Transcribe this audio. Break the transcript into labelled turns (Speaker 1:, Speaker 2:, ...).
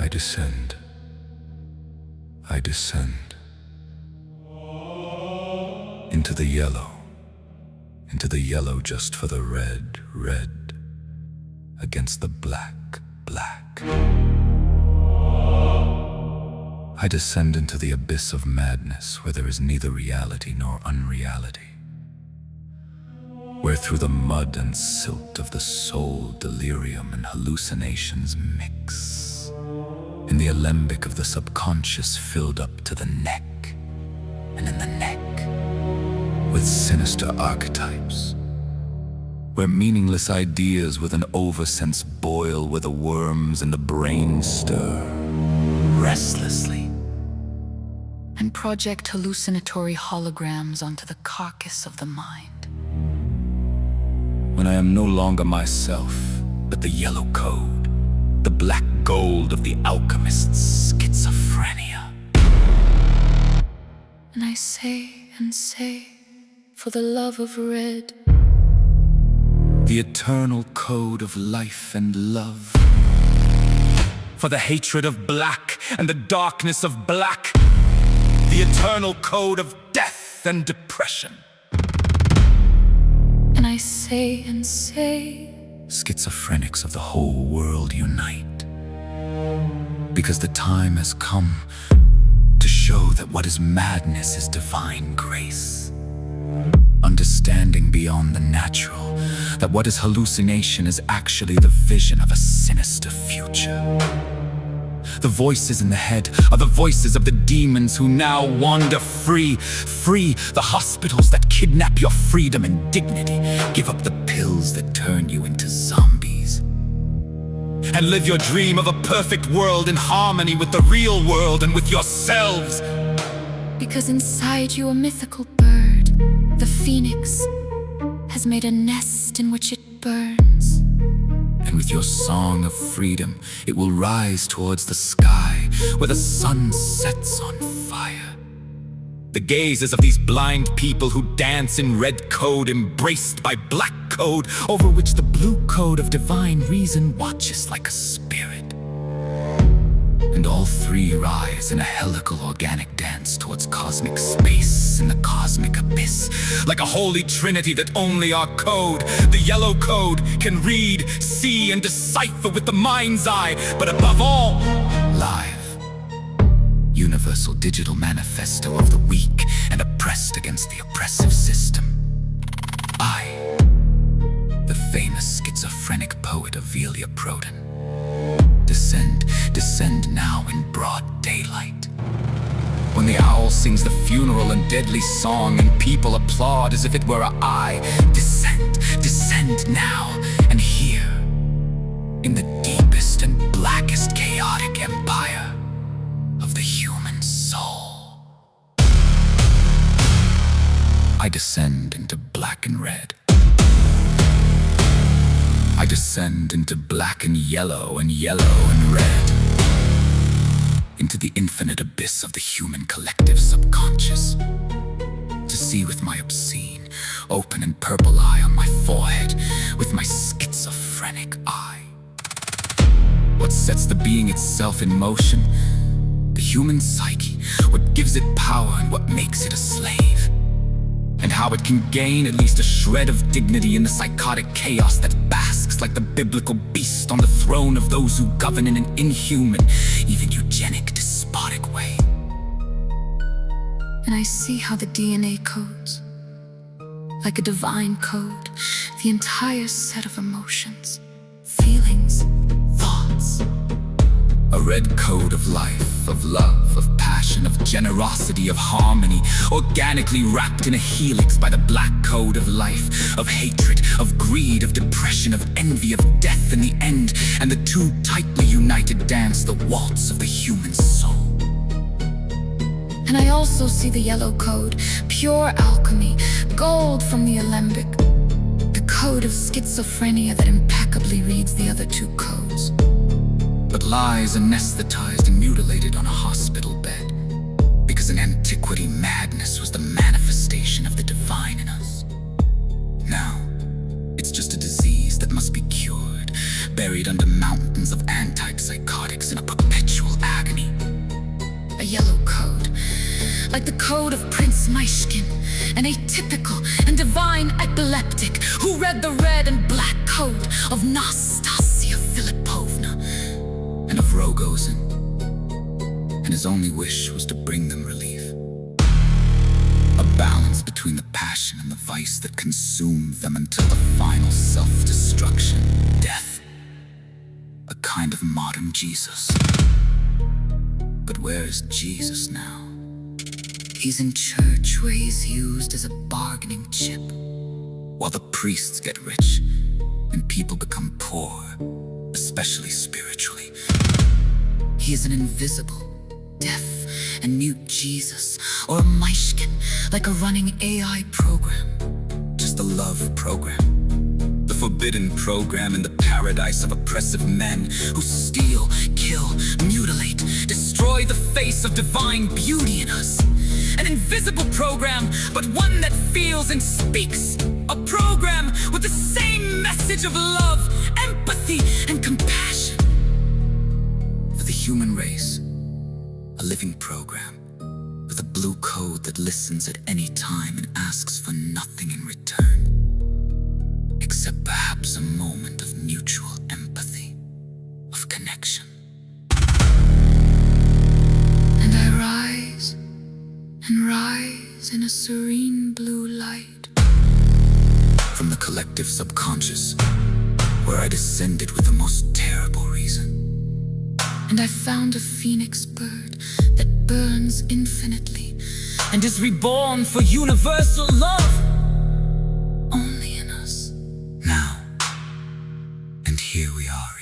Speaker 1: I descend. I descend. Into the yellow. Into the yellow just for the red, red. Against the black, black. I descend into the abyss of madness where there is neither reality nor unreality. Where through the mud and silt of the soul delirium and hallucinations mix. In the alembic of the subconscious filled up to the neck, and in the neck, with sinister archetypes. Where meaningless ideas with an oversense boil, where the worms in the brain stir restlessly
Speaker 2: and project hallucinatory holograms onto the carcass of the mind.
Speaker 1: When I am no longer myself, but the yellow code, the black gold of the alchemist's schizophrenia.
Speaker 2: And I say and say, for the love of red,
Speaker 1: the eternal code of life and love. For the hatred of black and the darkness of black, the eternal code of death and depression.
Speaker 2: And I say and say,
Speaker 1: schizophrenics of the whole world unite. Because the time has come to show that what is madness is divine grace. Understanding beyond the natural, that what is hallucination is actually the vision of a sinister future. The voices in the head are the voices of the demons who now wander free. Free the hospitals that kidnap your freedom and dignity. Give up the pills that turn you into zombies. And live your dream of a perfect world in harmony with the real world and with yourselves.
Speaker 2: Because inside you a mythical bird, the phoenix, has made a nest in which it burns.
Speaker 1: And with your song of freedom, it will rise towards the sky where the sun sets on fire. The gazes of these blind people who dance in red code embraced by black code, over which the blue code of divine reason watches like a spirit. And all three rise in a helical organic dance towards cosmic space in the cosmic abyss, like a holy trinity that only our code, the yellow code, can read, see, and decipher with the mind's eye, but above all, live. Universal digital manifesto of the weak and oppressed against the oppressive system. I, the famous schizophrenic poet Ofelia Prodan, descend now in broad daylight. When the owl sings the funeral and deadly song and people applaud as if it were I, descend now and here, in the deepest and blackest chaotic empire of the human soul. I descend into black and red. I descend into black and yellow and red. Into the infinite abyss of the human collective subconscious. To see with my obscene, open and purple eye on my forehead, with my schizophrenic eye. What sets the being itself in motion? The human psyche, what gives it power and what makes it a slave. And how it can gain at least a shred of dignity in the psychotic chaos that basks like the biblical beast on the throne of those who govern in an inhuman, even eugenic, despotic way.
Speaker 2: And I see how the DNA codes, like a divine code, the entire set of emotions, feelings, thoughts.
Speaker 1: A red code of life, of love, of passion, of generosity, of harmony, organically wrapped in a helix by the black code of life, of hatred, of greed, of depression, of envy, of death in the end, and the two tightly united dance the waltz of the human soul.
Speaker 2: And I also see the yellow code, pure alchemy, gold from the alembic, the code of schizophrenia that impeccably reads the other two codes.
Speaker 1: But lies anesthetized and mutilated on a hospital bed, because in antiquity madness was the manifestation of the divine in us. Now, it's just a disease that must be cured, buried under mountains of antipsychotics in a perpetual
Speaker 2: code of Prince Myshkin, an atypical and divine epileptic who read the red and black code of Nastasia Filipovna
Speaker 1: and of Rogozin, and his only wish was to bring them relief. A balance between the passion and the vice that consumed them until the final self-destruction, death. A kind of modern Jesus. But where is Jesus now?
Speaker 2: He's in church where he's used as a bargaining chip.
Speaker 1: While the priests get rich and people become poor, especially spiritually.
Speaker 2: He is an invisible, deaf, and mute Jesus, or a Myshkin, like a running AI program.
Speaker 1: Just a love program. The forbidden program in the paradise of oppressive men who steal, kill, mutilate, destroy the face of divine beauty in us. An invisible program, but one that feels and speaks. A program with the same message of love, empathy, and compassion. For the human race, a living program with a blue code that listens at any time and asks for nothing in return, except perhaps a moment of mutual empathy, of connection.
Speaker 2: And I rise and rise in a serene blue light
Speaker 1: from the collective subconscious, where I descended with the most terrible reason.
Speaker 2: And I found a phoenix bird that burns infinitely
Speaker 1: and is reborn for universal love.
Speaker 2: Only in us.
Speaker 1: Now, and here we are